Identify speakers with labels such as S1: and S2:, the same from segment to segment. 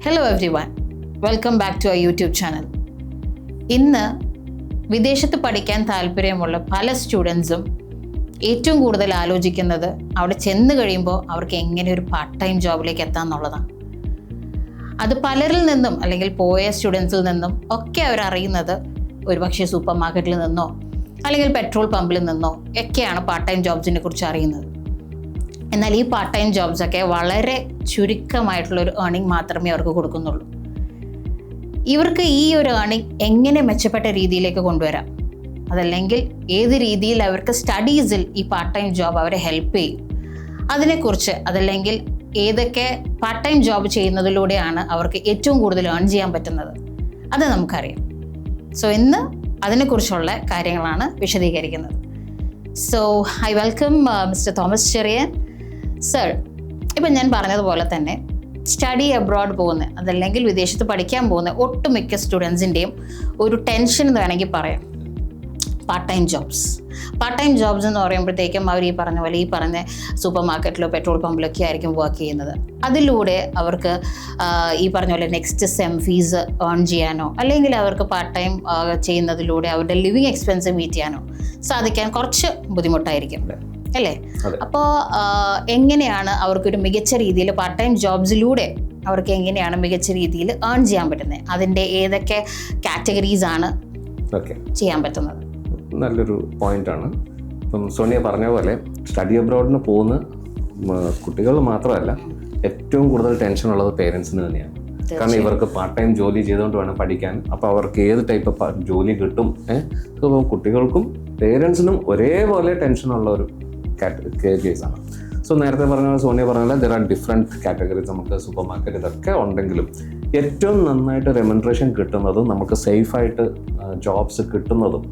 S1: Hello everyone, welcome back to our YouTube channel. ഇന്ന് വിദേശത്ത് പഠിക്കാൻ താല്പര്യമുള്ള പല സ്റ്റുഡൻസും ഏറ്റവും കൂടുതൽ ആലോചിക്കുന്നത് അവിടെ ചെന്ന് കഴിയുമ്പോൾ അവർക്ക് എങ്ങനെ ഒരു പാർട്ട് ടൈം ജോബിലേക്ക് എത്താം എന്നുള്ളതാണ്. അത് പലരിൽ നിന്നും അല്ലെങ്കിൽ പോയ സ്റ്റുഡൻസിൽ നിന്നും ഒക്കെ അവരറിയുന്നത് ഒരുപക്ഷെ സൂപ്പർ മാർക്കറ്റിൽ നിന്നോ അല്ലെങ്കിൽ പെട്രോൾ പമ്പിൽ നിന്നോ ഒക്കെയാണ് പാർട്ട് ടൈം ജോബ്സിനെ കുറിച്ച് അറിയുന്നത്. എന്നാൽ ഈ പാർട്ട് ടൈം ജോബ്സൊക്കെ വളരെ ചുരുക്കമായിട്ടുള്ളൊരു ഏർണിംഗ് മാത്രമേ അവർക്ക് കൊടുക്കുന്നുള്ളൂ. ഇവർക്ക് ഈ ഒരു ഏർണിംഗ് എങ്ങനെ മെച്ചപ്പെട്ട രീതിയിലേക്ക് കൊണ്ടുവരാം, അതല്ലെങ്കിൽ ഏത് രീതിയിൽ അവർക്ക് സ്റ്റഡീസിൽ ഈ പാർട്ട് ടൈം ജോബ് അവരെ ഹെൽപ്പ് ചെയ്യും, അതിനെക്കുറിച്ച് അതല്ലെങ്കിൽ ഏതൊക്കെ പാർട്ട് ടൈം ജോബ് ചെയ്യുന്നതിലൂടെയാണ് അവർക്ക് ഏറ്റവും കൂടുതൽ ഏൺ ചെയ്യാൻ പറ്റുന്നത്, അത് നമുക്കറിയാം. സോ ഇന്ന് അതിനെക്കുറിച്ചുള്ള കാര്യങ്ങളാണ് വിശദീകരിക്കുന്നത്. So I welcome mister Thomas Cherian. Sir, ഇപ്പം ഞാൻ പറഞ്ഞതുപോലെ തന്നെ സ്റ്റഡി അബ്രോഡ് പോകുന്ന അതല്ലെങ്കിൽ വിദേശത്ത് പഠിക്കാൻ പോകുന്ന ഒട്ടുമിക്ക സ്റ്റുഡൻസിൻ്റെയും ഒരു ടെൻഷൻ എന്ന് വേണമെങ്കിൽ പറയാം part time jobs. Part time jobs എന്ന് പറയുമ്പോഴത്തേക്കും അവർ ഈ പറഞ്ഞ സൂപ്പർ മാർക്കറ്റിലോ പെട്രോൾ പമ്പിലൊക്കെ ആയിരിക്കും വർക്ക് ചെയ്യുന്നത്. അതിലൂടെ അവർക്ക് ഈ പറഞ്ഞ പോലെ നെക്സ്റ്റ് സെം ഫീസ് ഏൺ ചെയ്യാനോ അല്ലെങ്കിൽ അവർക്ക് പാർട്ട് ടൈം ചെയ്യുന്നതിലൂടെ അവരുടെ ലിവിങ് എക്സ്പെൻസ് മീറ്റ് ചെയ്യാനോ സാധിക്കാൻ കുറച്ച് ബുദ്ധിമുട്ടായിരിക്കും അല്ലേ? അപ്പോൾ എങ്ങനെയാണ് അവർക്കൊരു മികച്ച രീതിയിൽ പാർട്ട് ടൈം ജോബ്സിലൂടെ അവർക്ക് എങ്ങനെയാണ് മികച്ച രീതിയിൽ ഏൺ ചെയ്യാൻ പറ്റുന്നത്, അതിൻ്റെ ഏതൊക്കെ കാറ്റഗറീസ് ആണ് ചെയ്യാൻ പറ്റുന്നത്?
S2: നല്ലൊരു പോയിന്റാണ്. ഇപ്പം സോണിയ പറഞ്ഞ പോലെ സ്റ്റഡി അബ്രോഡിന് പോകുന്ന കുട്ടികൾ മാത്രമല്ല, ഏറ്റവും കൂടുതൽ ടെൻഷൻ ഉള്ളത് പേരൻസിന് തന്നെയാണ്. കാരണം ഇവർക്ക് പാർട്ട് ടൈം ജോലി ചെയ്തുകൊണ്ട് വേണം പഠിക്കാൻ. അപ്പോൾ അവർക്ക് ഏത് ടൈപ്പ് ജോലി കിട്ടും? കുട്ടികൾക്കും പേരൻസിനും ഒരേപോലെ ടെൻഷനുള്ള ഒരു കേസാണ്. സോ നേരത്തെ പറഞ്ഞ സോണിയ പറഞ്ഞ പോലെ ദർ ആർ ഡിഫറെൻറ്റ് കാറ്റഗറീസ്. നമുക്ക് സൂപ്പർ മാർക്കറ്റ് ഇതൊക്കെ ഉണ്ടെങ്കിലും ഏറ്റവും നന്നായിട്ട് റെമ്യൂണറേഷൻ കിട്ടുന്നതും നമുക്ക് സേഫായിട്ട് ജോബ്സ് കിട്ടുന്നതും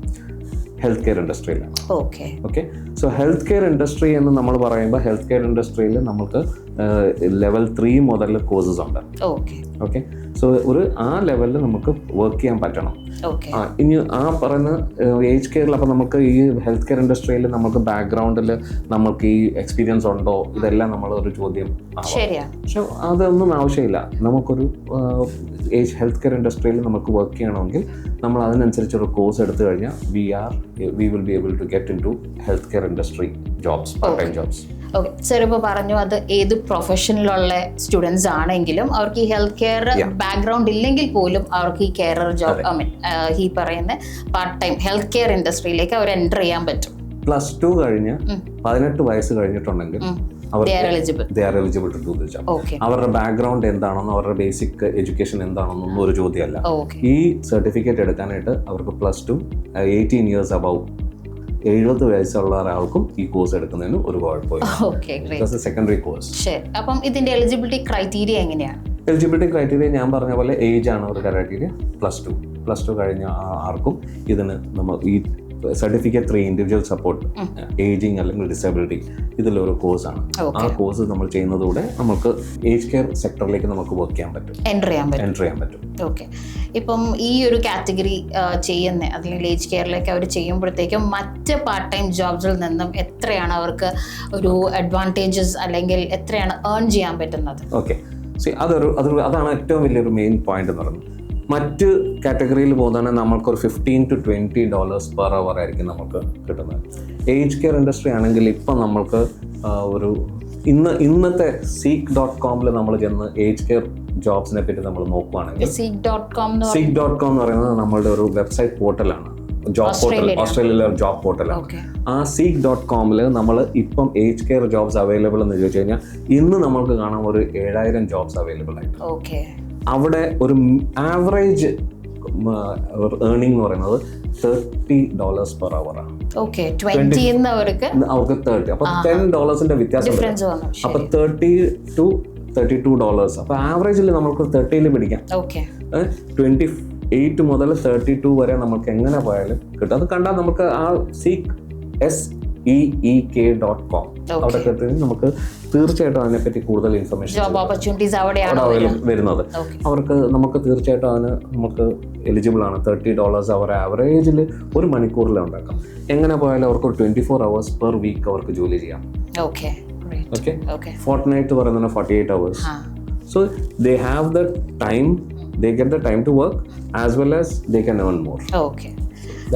S2: ഹെൽത്ത് കെയർ ഇൻഡസ്ട്രിയിലാണ്. Okay, so health care industry എന്ന് നമ്മൾ പറയുമ്പോൾ ഹെൽത്ത് കെയർ ഇൻഡസ്ട്രിയിൽ നമുക്ക് ലെവൽ 3 മുതൽ കോഴ്സസ് ഉണ്ട്. ഓക്കെ, സോ ആ ലെവലിൽ നമുക്ക് വർക്ക് ചെയ്യാൻ പറ്റണം. ഇനി ആ പറയുന്ന ഏജ് കെയറിൽ അപ്പോൾ നമുക്ക് ഈ ഹെൽത്ത് കെയർ ഇൻഡസ്ട്രിയിൽ നമുക്ക് ബാക്ക്ഗ്രൗണ്ടിൽ നമുക്ക് ഈ എക്സ്പീരിയൻസ് ഉണ്ടോ, ഇതെല്ലാം നമ്മളൊരു ചോദ്യം. പക്ഷെ അതൊന്നും ആവശ്യമില്ല. നമുക്കൊരു ഏജ് ഹെൽത്ത് കെയർ ഇൻഡസ്ട്രിയിൽ നമുക്ക് വർക്ക് ചെയ്യണമെങ്കിൽ നമ്മൾ അതിനനുസരിച്ചൊരു കോഴ്സ് എടുത്തു കഴിഞ്ഞാൽ we will be able to get into healthcare industry jobs, part-time jobs.
S1: Okay sir, ഇപ്പോൾ പറഞ്ഞു അത് ഏത് പ്രൊഫഷനിലുള്ള സ്റ്റുഡൻസ് ആണെങ്കിലും അവർക്ക് ഈ ഹെൽത്ത് കെയർ ബാക്ക്ഗ്രൗണ്ട് ഇല്ലെങ്കിൽ പോലും അവർക്ക് ഈ കെയർ ജോബ് ഈ പറയുന്ന പാർട്ട് ടൈം ഹെൽത്ത് കെയർ ഇൻഡസ്ട്രിയിലേക്ക് അവർ എൻ്റർ ചെയ്യാൻ പറ്റും.
S2: +2 കഴിഞ്ഞ് 18 വയസ്സ് കഴിഞ്ഞിട്ടുണ്ടെങ്കിൽ they are eligible to do the job. അവരുടെ ബാക്ക്ഗ്രൗണ്ട് എന്താണെന്നോ അവരുടെ ബേസിക് എഡ്യൂക്കേഷൻ എന്താണെന്നൊന്നും ഒരു ചോദ്യമല്ല. ഈ സർട്ടിഫിക്കറ്റ് എടുക്കാനായിട്ട് അവർക്ക് +2 18 years above 70 വയസ്സുള്ള ഒരാൾക്കും ഈ കോഴ്സ് എടുക്കുന്നതിന് ഒരു കുഴപ്പമില്ല. Secondary course.
S1: അപ്പം ഇതിന്റെ എലിജിബിലിറ്റി ക്രൈറ്റീരിയ എങ്ങനെയാണ്?
S2: എലിജിബിലിറ്റി ക്രൈറ്റീരിയ ഞാൻ പറഞ്ഞ പോലെ ഏജ് ആണ് ഒരു ക്രൈറ്റീരിയ. +2 കഴിഞ്ഞ ആർക്കും ഇതിന് നമ്മൾ ഈ സർട്ടിഫിക്കറ്റ് 3 ഇൻഡിവിജ്വൽ സപ്പോർട്ട് ഏജിങ് അല്ലെങ്കിൽ ഡിസബിലിറ്റി ഇതിലൊരു കോഴ്സാണ്. ആ കോഴ്സ് നമ്മൾ ചെയ്യുന്നതോടെ നമുക്ക് ഏജ് കെയർ സെക്ടറിലേക്ക് നമുക്ക് വർക്ക് ചെയ്യാൻ പറ്റും, എൻ്റർ ചെയ്യാൻ പറ്റും.
S1: ഓക്കെ, ഇപ്പം ഈ ഒരു കാറ്റഗറി ചെയ്യുന്ന അല്ലെങ്കിൽ ഏജ് കെയറിലേക്ക് അവർ ചെയ്യുമ്പോഴത്തേക്കും മറ്റ് പാർട്ട് ടൈം ജോബ്സിൽ നിന്നും എത്രയാണ് അവർക്ക് ഒരു അഡ്വാൻറ്റേജസ് അല്ലെങ്കിൽ എത്രയാണ് ഏൺ ചെയ്യാൻ പറ്റുന്നത്?
S2: ഓക്കെ, അതാണ് ഏറ്റവും വലിയൊരു മെയിൻ പോയിന്റ് എന്ന് പറയുന്നത്. മറ്റ് കാറ്റഗറിയിൽ പോകുന്നതാണ് നമ്മൾക്കൊരു $15 to $20 per hour ആയിരിക്കും നമുക്ക് കിട്ടുന്നത്. ഏജ് കെയർ ഇൻഡസ്ട്രി ആണെങ്കിൽ ഇപ്പം നമ്മൾക്ക് ഒരു ഇന്നത്തെ seek.com നമ്മൾ ചെന്ന് ഏജ് കെയർ ജോബ്സിനെ പറ്റി നമ്മൾ നോക്കുകയാണെങ്കിൽ seek.com എന്ന് പറയുന്നത് നമ്മളുടെ ഒരു വെബ്സൈറ്റ് പോർട്ടലാണ്, ജോബ് പോർട്ടൽ, ഓസ്ട്രേലിയയിലെ ജോബ് പോർട്ടലാണ്. ആ seek.com നമ്മൾ ഇപ്പം ഏജ് കെയർ ജോബ്സ് അവൈലബിൾ എന്ന് ചോദിച്ചു കഴിഞ്ഞാൽ ഇന്ന് നമ്മൾക്ക് കാണാം ഒരു 7,000 ജോബ്സ് അവൈലബിൾ ആയിട്ട്. അവിടെ ഒരു ആവറേജ് ഏർണിംഗ് എന്ന് പറയുന്നത് $30 per hour ആണ്.
S1: അവർക്ക്
S2: 30, അപ്പൊ $10 വ്യത്യാസം. അപ്പൊ $30 to $32. അപ്പൊ ആവറേജിൽ നമുക്ക് 30 പിടിക്കാം. 28 മുതൽ 32 വരെ നമുക്ക് എങ്ങനെ പോയാലും കിട്ടും. അത് കണ്ടാൽ നമുക്ക് ആ seek.com അവിടെ കിട്ടും. നമുക്ക് തീർച്ചയായിട്ടും അതിനെപ്പറ്റി കൂടുതൽ ഇൻഫർമേഷൻ വരുന്നത്. അവർക്ക് നമുക്ക് തീർച്ചയായിട്ടും അതിന് നമുക്ക് എലിജിബിൾ ആണ്. $30 അവർ ആവറേജിൽ ഒരു മണിക്കൂറിൽ ഉണ്ടാക്കാം. എങ്ങനെ പോയാലും അവർക്ക് 24 hours per week അവർക്ക് ജോലി ചെയ്യാം. ഫോർട്ട്നൈറ്റ് പറയുന്നത് 48 hours. So they have the time, they get the time to work as well as they can earn more.
S1: Okay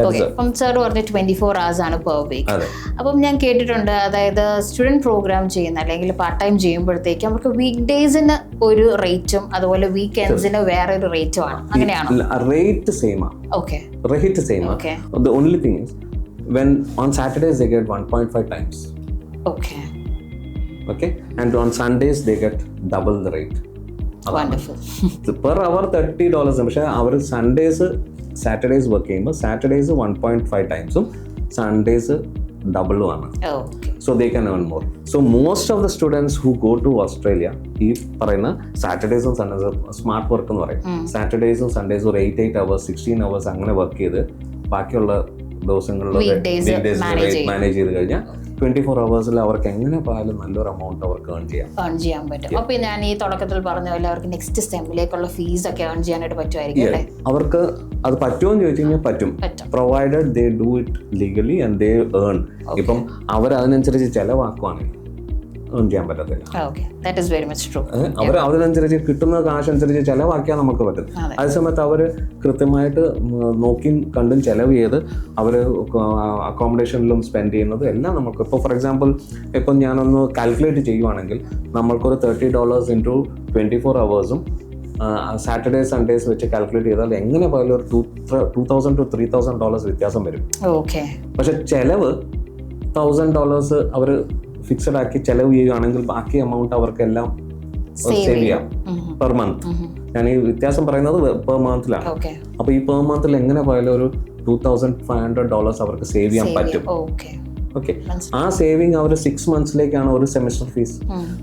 S1: okay. അപ്പം സാർ പറഞ്ഞ 24 hours ആണ് പെർ വീക്ക്.
S2: അതെ.
S1: അപ്പം ഞാൻ കേട്ടിട്ടുണ്ട്, അതായത് സ്റ്റുഡൻറ് പ്രോഗ്രാം ചെയ്യുന്ന അല്ലെങ്കിൽ പാർട്ട് ടൈം ചെയ്യുമ്പോഴത്തേക്കും അവർക്ക് വീക്ക് ഡേയ്സിന് ഒരു റേറ്റും അതുപോലെ വീക്കെൻഡ്സിന് വേറെ ഒരു റേറ്റും ആണ്, അങ്ങനെയാണോ?
S2: റേറ്റ് സെയിം ആണ്.
S1: ഓക്കെ.
S2: റേറ്റ് സെയിം ആണ്. The only thing is when on Saturdays they get 1.5 times.
S1: Okay.
S2: Okay, and on Sundays they get double the rate.
S1: Wonderful.
S2: Per hour $30. പക്ഷേ അവർ സാറ്റർഡേസ് വർക്ക് ചെയ്യുമ്പോൾ സാറ്റർഡേസ് 1.5 ടൈംസും Sundays ഡബിളും ആണ്. So they can earn more. So most of the students who go to Australia ഈ പറയുന്ന സാറ്റർഡേസും സൺഡേസും smart work എന്ന് പറയും. സാറ്റർഡേസും സൺഡേസും ഒരു 8 hours 16 hours അങ്ങനെ വർക്ക് ചെയ്ത് ബാക്കിയുള്ള ദിവസങ്ങളിൽ മാനേജ് ചെയ്ത് കഴിഞ്ഞാൽ 24 hours അവർക്ക് എങ്ങനെ പോയാലും നല്ലൊരു എമൗണ്ട് അവർക്ക് ഏൺ ചെയ്യാൻ
S1: പറ്റും. അപ്പോൾ ഞാൻ ഈ തുടക്കത്തിൽ പറഞ്ഞ പോലെ അവർക്ക് നെക്സ്റ്റ് സ്റ്റെപ്പിലേക്കുള്ള ഫീസ് ഒക്കെ ഏൺ ചെയ്യാനായിട്ട് പറ്റുമായിരിക്കും അല്ലേ?
S2: അവർക്ക് അത് പറ്റുമോ എന്ന് ചോദിച്ചു കഴിഞ്ഞാൽ പറ്റും, provided they do it legally and they earn. ഇപ്പം അവർ അതിനനുസരിച്ച് ചെലവാക്കുവാണെങ്കിൽ ഏൺ ചെയ്യാൻ പറ്റത്തില്ല.
S1: അവർ
S2: അതിനനുസരിച്ച് കിട്ടുന്ന കാശ് അനുസരിച്ച് ചെലവാക്കിയാൽ നമുക്ക് പറ്റും. അതേസമയത്ത് അവർ കൃത്യമായിട്ട് നോക്കിയും കണ്ടും ചെലവ് ചെയ്ത് അവർ അക്കോമഡേഷനിലും സ്പെൻഡ് ചെയ്യുന്നത് എല്ലാം നമുക്ക് ഇപ്പോൾ ഫോർ എക്സാമ്പിൾ ഇപ്പം ഞാനൊന്ന് കാൽക്കുലേറ്റ് ചെയ്യുവാണെങ്കിൽ നമ്മൾക്കൊരു $30 ഇൻറ്റു 24 hours സാറ്റർഡേ സൺഡേസ് വെച്ച് കാൽക്കുലേറ്റ് ചെയ്താൽ എങ്ങനെ പോയാലും ഒരു $2,000 to $3,000 വ്യത്യാസം വരും. പക്ഷെ ചെലവ് $1,000 അവർ ഫിക്സഡ് ആക്കി ചെലവ് ചെയ്യുകയാണെങ്കിൽ ബാക്കി എമൗണ്ട് അവർക്കെല്ലാം സേവ് ചെയ്യാം പെർ മന്ത്. ഞാൻ ഈ വ്യത്യാസം പറയുന്നത് പെർ മന്തിലാണ്. അപ്പൊ ഈ പെർ മന്തിൽ എങ്ങനെ പോയാലും ഒരു $2,500 അവർക്ക് സേവ് ചെയ്യാൻ പറ്റും. ഓക്കെ, ആ സേവിങ് അവർ 6 monthസിലേക്കാണ് ഒരു സെമിസ്റ്റർ ഫീസ്.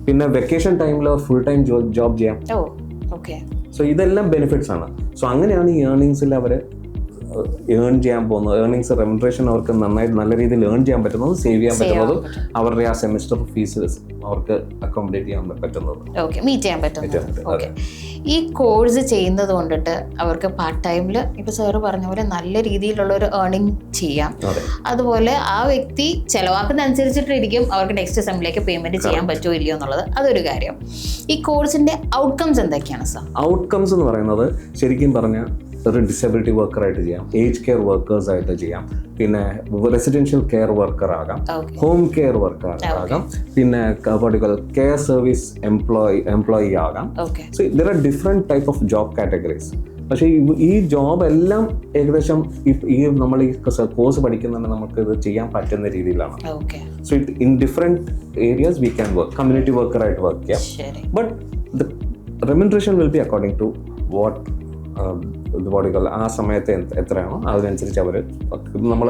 S2: പിന്നെ വെക്കേഷൻ ടൈമിൽ അവർ ഫുൾ ടൈം ജോബ് ചെയ്യാം. സോ ഇതെല്ലാം ബെനിഫിറ്റ്സ് ആണ്. സോ അങ്ങനെയാണ് ഈ ഏർണിങ്സിൽ അവർ ഏൺ ചെയ്യാൻ പോകുന്നത്. ഏർണിങ്സ് റെമുനറേഷൻ അവർക്ക് നന്നായിട്ട് നല്ല രീതിയിൽ ഏൺ ചെയ്യാൻ പറ്റുന്നതും സേവ് ചെയ്യാൻ പറ്റുന്നതും അവരുടെ ആ സെമിസ്റ്റർ ഫീസ് അവർക്ക് അക്കോമഡേറ്റ് ചെയ്യാൻ പറ്റുന്നതും
S1: മീറ്റ് ചെയ്യാൻ പറ്റുന്നത്. ഈ കോഴ്സ് ചെയ്യുന്നത് കൊണ്ടിട്ട് അവർക്ക് പാർട്ട് ടൈമിൽ ഇപ്പോൾ സാറ് പറഞ്ഞ പോലെ നല്ല രീതിയിലുള്ള ഒരു ഏർണിംഗ് ചെയ്യാം. അതുപോലെ ആ വ്യക്തി ചെലവാക്കുന്ന അനുസരിച്ചിട്ടിരിക്കും അവർക്ക് നെക്സ്റ്റ് സെമ്മിലേക്ക് പേയ്മെന്റ് ചെയ്യാൻ പറ്റുമോ ഇല്ലയോ എന്നുള്ളത്. അതൊരു കാര്യം. ഈ കോഴ്സിന്റെ ഔട്ട്കംസ് എന്തൊക്കെയാണ് സാർ?
S2: ഔട്ട്കംസ് എന്ന് പറയുന്നത് ശരിക്കും പറഞ്ഞാൽ ഒരു ഡിസബിലിറ്റി വർക്കറായിട്ട് ചെയ്യാം, ഏജ് കെയർ വർക്കേഴ്സ് ആയിട്ട് ചെയ്യാം, പിന്നെ റെസിഡൻഷ്യൽ കെയർ വർക്കർ ആകാം, ഹോം കെയർ വർക്കർ ആകാം, പിന്നെ കെയർ സർവീസ് എംപ്ലോയി ആകാം. So there are different type of job categories. പക്ഷേ ഈ ജോബ് എല്ലാം ഏകദേശം ഈ നമ്മൾ ഈ കോഴ്സ് പഠിക്കുന്നുണ്ട് നമുക്ക് ഇത് ചെയ്യാൻ പറ്റുന്ന രീതിയിലാണ്. So it in different areas we can work. Community വർക്കറായിട്ട് വർക്ക് ചെയ്യാം. But the remuneration will be according to what ബോഡികൾ ആ സമയത്ത് എത്രയാണോ അതിനനുസരിച്ച് അവർ നമ്മൾ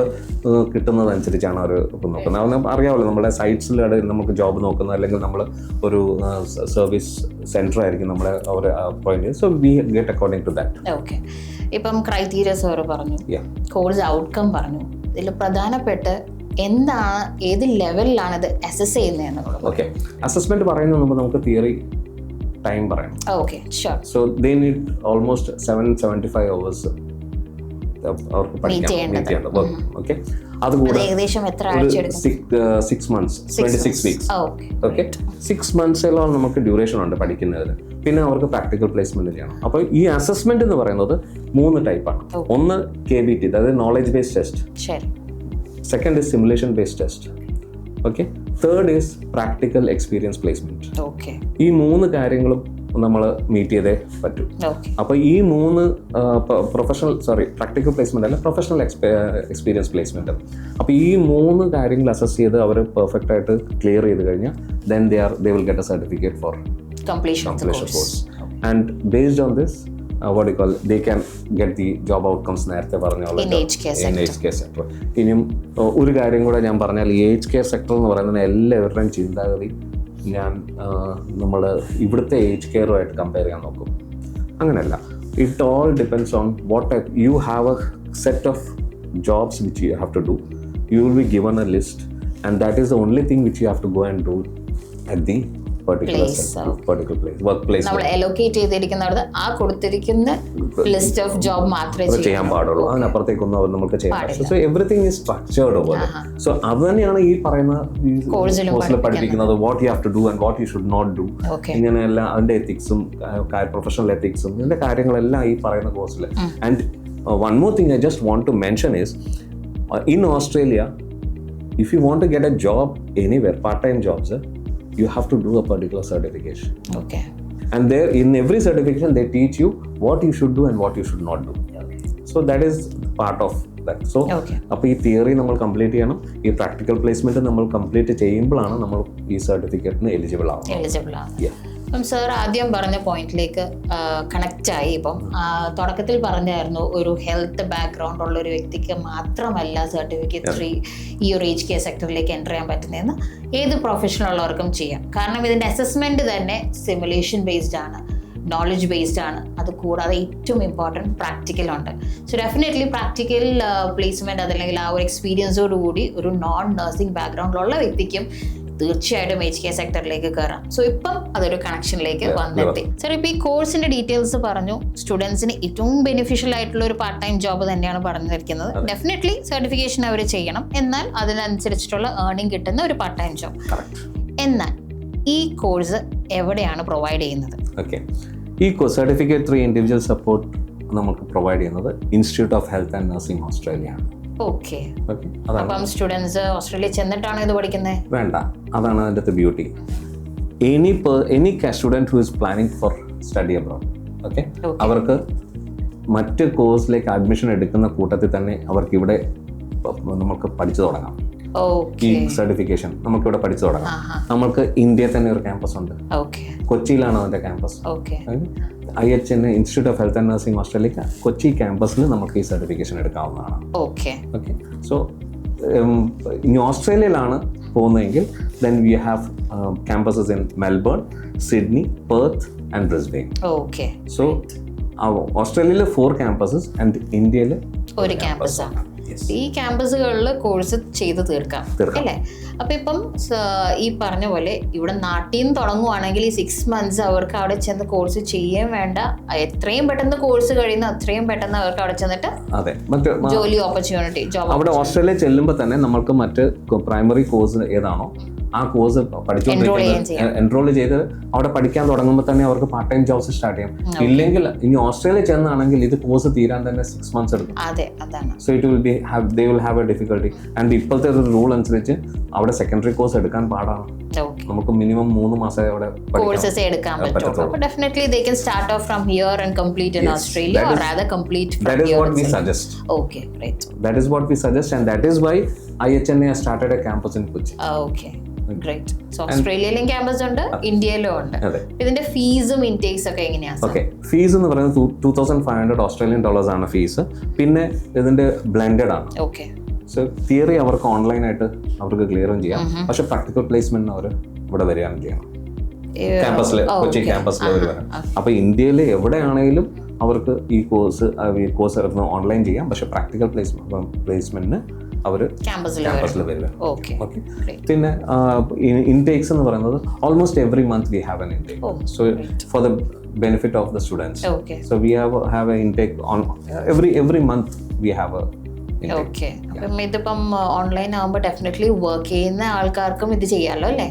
S2: കിട്ടുന്നതനുസരിച്ചാണ് അവർ നോക്കുന്നത്. അത് അറിയാമല്ലോ, നമ്മുടെ സൈറ്റ്സിലാണ് നമുക്ക് ജോബ് നോക്കുന്നത്, അല്ലെങ്കിൽ നമ്മൾ ഒരു സർവീസ് സെൻറ്റർ ആയിരിക്കും നമ്മളെ അവർ അപ്പോയിന്റ് ചെയ്യുന്നത്. So we get according to that.
S1: Okay, ഇപ്പം ക്രൈറ്റീരിയസ് അവർ പറഞ്ഞു, കോഴ്സ് ഔട്ട്കം പറഞ്ഞു, ഇതിൽ പ്രധാനപ്പെട്ട് എന്താണ്, ഏത് ലെവലിലാണ് ഇത് അസസ് ചെയ്യുന്നത് എന്നുള്ളത്?
S2: ഓക്കെ, അസസ്മെന്റ് പറയുന്നത് നമുക്ക് തിയറി ടൈം പറയണം. So they need almost 775 hours അവർക്ക് പഠിക്കാൻ. ഓക്കെ, അതുകൂടെ 6 months 26 weeks. ഓക്കെ, 6 months നമുക്ക് ഡ്യൂറേഷൻ ഉണ്ട് പഠിക്കുന്നതിന്. പിന്നെ അവർക്ക് പ്രാക്ടിക്കൽ പ്ലേസ്മെന്റ് ചെയ്യണം. അപ്പോൾ ഈ അസസ്മെന്റ് എന്ന് പറയുന്നത് 3 ടൈപ്പാണ്. ഒന്ന് KBT, അതായത് knowledge based test. Second is simulation based test. Okay, third is practical experience placement. ഈ 3 കാര്യങ്ങളും നമ്മൾ മീറ്റ് ചെയ്തേ പറ്റൂ. അപ്പോൾ ഈ 3 പ്രാക്ടിക്കൽ പ്ലേസ്മെന്റ് അല്ല, പ്രൊഫഷണൽ എക്സ്പീരിയൻസ് പ്ലേസ്മെന്റ്. അപ്പോൾ ഈ 3 കാര്യങ്ങൾ അസസ് ചെയ്ത് അവർ പെർഫെക്റ്റ് ആയിട്ട് ക്ലിയർ ചെയ്ത് കഴിഞ്ഞാൽ then they will get a certificate for
S1: completion of the course.
S2: And based on this they can get the job outcomes നേരത്തെ പറഞ്ഞ പോലെ in aged care sector. ഇനിയും ഒരു കാര്യം കൂടെ ഞാൻ പറഞ്ഞാൽ, ഈ ഏജ് കെയർ സെക്ടർ എന്ന് പറയുന്നത് എല്ലാവരുടെയും ചിന്താഗതി നമ്മൾ ഇവിടുത്തെ ഏജ് കെയറുമായിട്ട് കമ്പയർ ചെയ്യാൻ നോക്കും. അങ്ങനെയല്ല, it all depends on what type you have a set of jobs which you have to do. You will be given a list and that is the only thing which you have to go and do at the particular work place
S1: നമ്മൾ allocate ചെയ്തിരിക്കുന്നത് ആ കൊടുത്തിരിക്കുന്ന list of job മാത്രമേ
S2: ചെയ്യാൻ പാടുള്ളൂ. അതിനപ്പുറത്തേക്കൊന്നും അവർ നമുക്ക് ചെയ്യാൻ പറ്റില്ല. സോ എവറിത്തിങ് ഈസ് സ്ട്രക്ചേർഡ് പോലെ. സോ അത് തന്നെയാണ് ഈ പറയുന്ന കോഴ്സിൽ പഠിപ്പിക്കുന്നത്. What you have to do and what you should not do, ഇങ്ങനെയെല്ലാം അതിന്റെ എത്തിക്സും പ്രൊഫഷണൽ എത്തിക്സും ഇതിന്റെ കാര്യങ്ങളെല്ലാം ഈ പറയുന്ന കോഴ്സിൽ. And one more thing I just want to mention is in Australia, if you want to get a job anywhere, part-time jobs, you have to do a particular certification.
S1: Okay.
S2: And there in every certification they teach you what you should do and what you should not do. So that is part of that. So അപ്പോൾ ഈ theory നമ്മൾ complete ചെയ്യണം, ഈ practical placement നമ്മൾ complete ചെയ്യുമ്പോഴാണ് നമ്മൾ ഈ സർട്ടിഫിക്കറ്റിന് eligible ആവുന്നത്.
S1: അപ്പം സാർ ആദ്യം പറഞ്ഞ പോയിന്റിലേക്ക് കണക്റ്റായി. ഇപ്പം തുടക്കത്തിൽ പറഞ്ഞായിരുന്നു ഒരു ഹെൽത്ത് ബാക്ക്ഗ്രൗണ്ട് ഉള്ള ഒരു വ്യക്തിക്ക് മാത്രമല്ല സർട്ടിഫിക്കറ്റ് 3 ഈ ഒരു ഏജ് കെയർ സെക്ടറിലേക്ക് എൻ്റർ ചെയ്യാൻ പറ്റുന്നതെന്ന് ഏത് പ്രൊഫഷൻ ഉള്ളവർക്കും ചെയ്യാം. കാരണം ഇതിൻ്റെ അസസ്മെൻറ്റ് തന്നെ സിമുലേഷൻ ബേസ്ഡ് ആണ്, നോളജ് ബേസ്ഡ് ആണ്. അത് കൂടാതെ ഏറ്റവും ഇമ്പോർട്ടൻറ്റ് പ്രാക്ടിക്കലുണ്ട്. സോ ഡെഫിനറ്റ്ലി പ്രാക്ടിക്കൽ പ്ലേസ്മെൻറ്റ് അതല്ലെങ്കിൽ ആ ഒരു എക്സ്പീരിയൻസോടുകൂടി ഒരു നോൺ നഴ്സിംഗ് ബാക്ക്ഗ്രൗണ്ടിലുള്ള വ്യക്തിക്കും തീർച്ചയായിട്ടും ഏജ് കെയർ സെക്ടറിലേക്ക് കയറാം. സോ ഇപ്പം അതൊരു കണക്ഷനിലേക്ക് വന്നെത്തി. സാർ ഇപ്പോൾ ഈ കോഴ്സിന്റെ ഡീറ്റെയിൽസ് പറഞ്ഞു, സ്റ്റുഡൻസിന് ഏറ്റവും ബെനിഫിഷ്യൽ ആയിട്ടുള്ള ഒരു പാർട്ട് ടൈം ജോബ് തന്നെയാണ് പറഞ്ഞിരിക്കുന്നത്. ഡെഫിനറ്റ്ലി സർട്ടിഫിക്കേഷൻ അവർ ചെയ്യണം, എന്നാൽ അതിനനുസരിച്ചിട്ടുള്ള ഏർണിംഗ് കിട്ടുന്ന ഒരു പാർട്ട് ടൈം ജോബ്. എന്നാൽ ഈ കോഴ്സ് എവിടെയാണ് പ്രൊവൈഡ് ചെയ്യുന്നത്?
S2: ഓക്കെ, ഈ സർട്ടിഫിക്കറ്റ് 3 ഇൻഡിവിജ്വൽ സപ്പോർട്ട് നമുക്ക് പ്രൊവൈഡ് ചെയ്യുന്നത് institute of health and nursing Australia ആണ്.
S1: ഓക്കെ, അപ്പം സ്റ്റുഡൻസ് ഓസ്ട്രേലിയ ചെന്നിട്ടാണ് ഇത് പഠിക്കുന്നത്?
S2: വേണ്ട, അതാണ് അതിൻ്റെ beauty. Any student who is planning four study abroad, okay, അവർക്ക് മറ്റ് കോഴ്സിലേക്ക് അഡ്മിഷൻ എടുക്കുന്ന കൂട്ടത്തിൽ തന്നെ അവർക്ക് ഇവിടെ നമുക്ക് പഠിച്ചു തുടങ്ങാം. ഈ സർട്ടിഫിക്കേഷൻ നമുക്ക് ഇവിടെ പഠിച്ചു തുടങ്ങാം. നമുക്ക് ഇന്ത്യയിൽ തന്നെ ഒരു ക്യാമ്പസ് ഉണ്ട്, കൊച്ചിയിലാണ് അതിന്റെ campus. IHN institute of health and nursing Australia Kochi ക്യാമ്പസിൽ നമുക്ക് ഈ സർട്ടിഫിക്കേഷൻ എടുക്കാവുന്നതാണ്. ഓക്കെ, സോ ഇനി ഓസ്ട്രേലിയയിലാണ് പോകുന്നതെങ്കിൽ then we have campuses in Melbourne, Sydney, Perth and Brisbane.
S1: Okay,
S2: so ഓസ്ട്രേലിയയിൽ 4 campuses and ഇന്ത്യയിൽ
S1: ഒരു ക്യാമ്പസ് ആണ്. ഈ ക്യാമ്പസുകളിൽ കോഴ്സ് ചെയ്ത് തീർക്കാം അല്ലേ? അപ്പൊ ഇപ്പം ഈ പറഞ്ഞ പോലെ ഇവിടെ നാട്ടിൽ നിന്ന് തുടങ്ങുവാണെങ്കിൽ ഈ 6 months അവർക്ക് അവിടെ ചെന്ന് കോഴ്സ് ചെയ്യാൻ വേണ്ട, എത്രയും പെട്ടെന്ന് കോഴ്സ് കഴിയുന്ന അത്രയും പെട്ടെന്ന് അവർക്ക് അവിടെ ചെന്നിട്ട് ജോലി ഓപ്പർച്യൂണിറ്റി ജോബ്.
S2: അവിടെ ഓസ്ട്രേലിയ ചെല്ലുമ്പോൾ തന്നെ നമ്മൾക്ക് മറ്റ് പ്രൈമറി കോഴ്സ് ഏതാണോ ആ കോഴ്സ് പഠിച്ചുകൊണ്ടിരിക്കുന്നത് എൻറോൾ ചെയ്ത് അവിടെ പഠിക്കാൻ തുടങ്ങുമ്പോൾ തന്നെ അവർക്ക് പാർട്ട് ടൈം ജോബ്സ് സ്റ്റാർട്ട് ചെയ്യാം. ഇല്ലെങ്കിൽ ഇനി ഓസ്ട്രേലിയ ചെന്നാണെങ്കിൽ ഇത് കോഴ്സ് തീരാൻ തന്നെ 6 months എടുക്കും. So it will be they will have a difficulty. And ഇപ്പോഴത്തെ ഒരു റൂൾ അനുസരിച്ച് അവിടെ സെക്കൻഡറി കോഴ്സ് എടുക്കാൻ പാടാണ്. നമുക്ക് മിനിമം 3 മാസം അവിടെ
S1: കോഴ്സസ് എടുക്കാൻ പറ്റുള്ളൂ. But definitely they can start off from here and complete in Australia, or rather complete from here.
S2: That is what we suggest.
S1: Okay, great.
S2: That is what we suggest, and that is why IHN has started a campus in Kochi.
S1: Okay, great. So ഓസ്ട്രേലിയയിലും campus ഉണ്ട്, ഇന്ത്യയിലും ഉണ്ട്. ഇതിന്റെ ഫീസും intakes ഒക്കെ എങ്ങനെയാണ്?
S2: Okay, fees എന്ന് പറയുന്നത് $2,500 ഓസ്ട്രേലിയൻ ഡോളേഴ്സ് ആണ് ഫീസ്. പിന്നെ ഇതിന്റെ ബ്ലെൻഡഡ് ആണ്.
S1: ഓക്കെ,
S2: സോ തിയറി അവർക്ക് ഓൺലൈനായിട്ട് അവർക്ക് ക്ലിയറും ചെയ്യാം, പക്ഷെ പ്രാക്ടിക്കൽ പ്ലേസ്മെന്റിന് അവർ ഇവിടെ വരികയാണ് ചെയ്യണം ക്യാമ്പസിൽ, കൊച്ചി ക്യാമ്പസിൽ അവർ വരാം. അപ്പൊ ഇന്ത്യയിൽ എവിടെയാണെങ്കിലും അവർക്ക് ഈ കോഴ്സ് ഓൺലൈൻ ചെയ്യാം, പക്ഷെ പ്രാക്ടിക്കൽ പ്ലേസ്മെന്റിന് അവർ ക്യാമ്പസിൽ വരിക. ഓക്കെ, പിന്നെ ഇൻടേക്സ് എന്ന് പറയുന്നത് almost every month we have an intake. So for the benefit of the students. So we have an intake on every month we have a intake.
S1: Okay, അപ്പം ഇതിപ്പം online ആകുമ്പോൾ definitely work ചെയ്യുന്ന ആൾക്കാർക്കും ഇത് ചെയ്യാമല്ലോ അല്ലേ?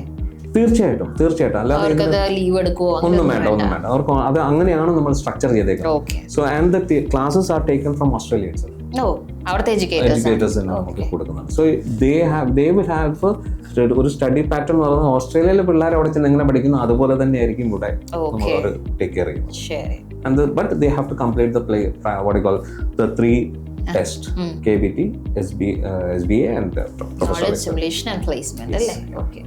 S2: തീർച്ചയായിട്ടും
S1: അല്ലാതെ ലീവ് എടുക്കുവോ
S2: ഒന്നും വേണ്ട. അവർക്ക് അത് അങ്ങനെയാണ് നമ്മൾ സ്ട്രക്ചർ ചെയ്തേക്കുന്നത്. So and the classes are taken from Australia itself.
S1: അവിടുത്തെ എഡ്യൂക്കേറ്റേഴ്സ്
S2: നമുക്ക് കൊടുക്കുന്നുണ്ട്. സോ they will have ഒരു സ്റ്റഡി പാറ്റേൺ എന്ന് പറയുന്നത് ഓസ്ട്രേലിയയിലെ പിള്ളേർ അവിടെ ചെന്ന് എങ്ങനെ പഠിക്കുന്നു അതുപോലെ തന്നെ ആയിരിക്കും ഇവിടെ നമ്മൾ ടേക്ക് കെയർ ചെയ്യുന്നത്. But they have to complete the what you call the 3 test, KBT, SBA and
S1: knowledge simulation and placement അല്ലേ? ഓക്കെ,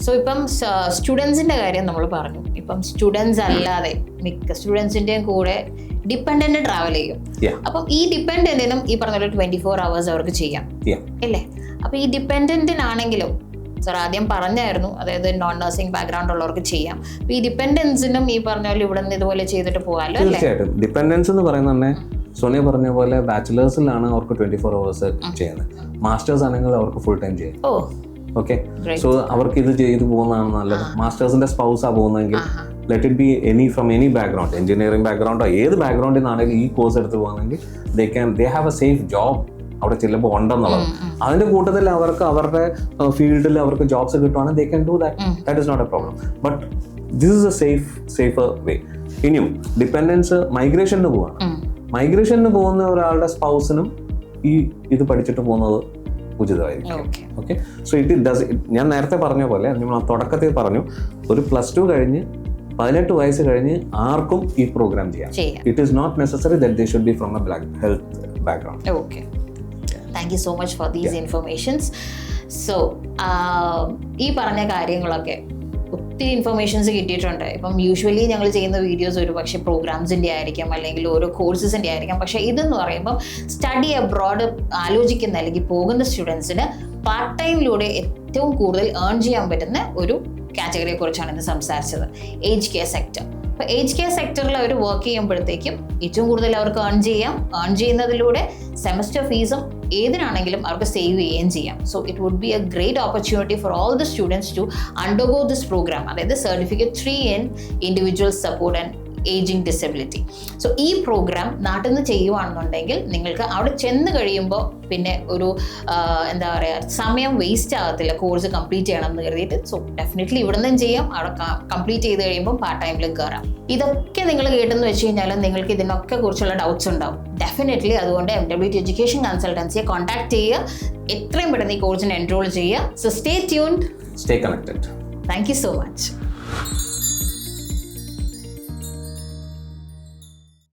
S1: സോ ഇപ്പം സ്റ്റുഡൻസിന്റെ കാര്യം നമ്മൾ പറഞ്ഞു. ഇപ്പം സ്റ്റുഡൻസ് അല്ലാതെ മിക്ക സ്റ്റുഡൻസിന്റെയും കൂടെ ഡിപ്പെൻഡന്റ് ട്രാവൽ ചെയ്യും. അപ്പം ഈ ഡിപ്പെൻഡന്റിനും ഈ പറഞ്ഞ 24 hours അവർക്ക് ചെയ്യാം അല്ലേ? അപ്പൊ ഈ ഡിപ്പെൻഡന്റിനാണെങ്കിലും സാർ ആദ്യം പറഞ്ഞായിരുന്നു, അതായത് നോൺ നഴ്സിംഗ് ബാക്ക്ഗ്രൗണ്ട് ഉള്ളവർക്ക് ചെയ്യാം. ഈ ഡിപ്പെൻഡൻസിനും ഈ പറഞ്ഞ പോലെ ഇവിടെ നിന്ന് ഇതുപോലെ ചെയ്തിട്ട് പോകാമല്ലോ അല്ലേ?
S2: തീർച്ചയായിട്ടും. ഡിപ്പെൻഡൻസ് എന്ന് പറയുന്നത് തന്നെ സോണിയ പറഞ്ഞ പോലെ ബാച്ചിലേഴ്സിലാണ് അവർക്ക് 24 hours ചെയ്യുന്നത്. മാസ്റ്റേഴ്സ് ആണെങ്കിൽ അവർക്ക് ഫുൾ ടൈം ചെയ്യാം. ഓക്കെ. സോ അവർക്ക് ഇത് ചെയ്തു പോകുന്നതാണ് നല്ലത്. മാസ്റ്റേഴ്സിന്റെ സ്പൗസാ പോകുന്നതെങ്കിൽ let it be from any background, engineering ബാക്ക്ഗ്രൗണ്ടോ ഏത് ബാക്ക്ഗ്രൗണ്ടിൽ നിന്നാണെങ്കിലും ഈ കോഴ്സ് എടുത്ത് പോകുന്നെങ്കിൽ they have a safe job അവിടെ ചെല്ലുമ്പോൾ ഉണ്ടെന്നുള്ളത്. അതിന്റെ കൂട്ടത്തിൽ അവർക്ക് അവരുടെ ഫീൽഡിൽ അവർക്ക് ജോബ്സ് കിട്ടുവാണെങ്കിൽ they can do that is not a problem. But this is a safer way. ഇനിയും ഡിപ്പെൻഡൻസ് മൈഗ്രേഷന് പോവാണ്. മൈഗ്രേഷന് പോകുന്ന ഒരാളുടെ സ്പൗസിനും ഇത് പഠിച്ചിട്ട് പോകുന്നത് ഉചിതമായിരിക്കും. ഓക്കെ. സോ ഞാൻ നേരത്തെ പറഞ്ഞ പോലെ നമ്മൾ തുടക്കത്തിൽ പറഞ്ഞു, ഒരു +2 കഴിഞ്ഞ് 18 വയസ്സ് കഴിഞ്ഞ് ആർക്കും ഈ പ്രോഗ്രാം ചെയ്യാം. It is not necessary that they should be from a health background.
S1: Okay. Thank you so much for these informations. So ഈ പറഞ്ഞ കാര്യങ്ങളൊക്കെ ഒത്തിരി ഇൻഫർമേഷൻസ് കിട്ടിയിട്ടുണ്ട്. ഇപ്പം യൂഷ്വലി ഞങ്ങൾ ചെയ്യുന്ന വീഡിയോസ് ഒരു പക്ഷേ പ്രോഗ്രാംസിൻ്റെ ആയിരിക്കാം, അല്ലെങ്കിൽ ഓരോ കോഴ്സസിൻ്റെ ആയിരിക്കാം. പക്ഷേ ഇതെന്ന് പറയുമ്പം സ്റ്റഡി അബ്രോഡ് ആലോചിക്കുന്ന അല്ലെങ്കിൽ പോകുന്ന സ്റ്റുഡൻസിന് പാർട്ട് ടൈമിലൂടെ ഏറ്റവും കൂടുതൽ ഏൺ ചെയ്യാൻ പറ്റുന്ന ഒരു കാറ്റഗറിയെ കുറിച്ചാണ് ഇന്ന് സംസാരിച്ചത്, ഏജ് കെയർ സെക്ടർ. അപ്പോൾ ഏജ് കെയർ സെക്ടറിൽ അവർ വർക്ക് ചെയ്യുമ്പോഴത്തേക്കും ഏറ്റവും കൂടുതൽ അവർക്ക് ഏൺ ചെയ്യുന്നതിലൂടെ സെമസ്റ്റർ ഫീസും ഏതിനാണെങ്കിലും അവർക്ക് സേവ് ചെയ്യുകയും ചെയ്യാം. So it would be a great opportunity for all the students to undergo this programme, അതായത് certificate 3 in individual support and ageing disability. So ഈ പ്രോഗ്രാം നാട്ടിൽ നിന്ന് ചെയ്യുവാണെന്നുണ്ടെങ്കിൽ നിങ്ങൾക്ക് അവിടെ ചെന്ന് കഴിയുമ്പോൾ പിന്നെ ഒരു എന്താ പറയുക, സമയം വേസ്റ്റ് ആകത്തില്ല കോഴ്സ് കംപ്ലീറ്റ് ചെയ്യണം എന്ന് കരുതിയിട്ട്. സോ ഡെഫിനറ്റ്ലി ഇവിടെ നിന്നും ചെയ്യാം, അവിടെ കംപ്ലീറ്റ് ചെയ്ത് കഴിയുമ്പോൾ പാർട്ട് ടൈമിലും കയറാം. ഇതൊക്കെ നിങ്ങൾ കേട്ടെന്ന് വെച്ച് കഴിഞ്ഞാൽ നിങ്ങൾക്ക് ഇതിനൊക്കെ കുറിച്ചുള്ള ഡൗട്ട്സ് ഉണ്ടാവും ഡെഫിനറ്റ്ലി. അതുകൊണ്ട് MWT എഡ്യൂക്കേഷൻ കൺസൾട്ടൻസിയെ കോൺടാക്ട് ചെയ്യുക, എത്രയും പെട്ടെന്ന് ഈ കോഴ്സിന് എൻറോൾ ചെയ്യുക. So stay tuned,
S2: stay connected.
S1: Thank you so much.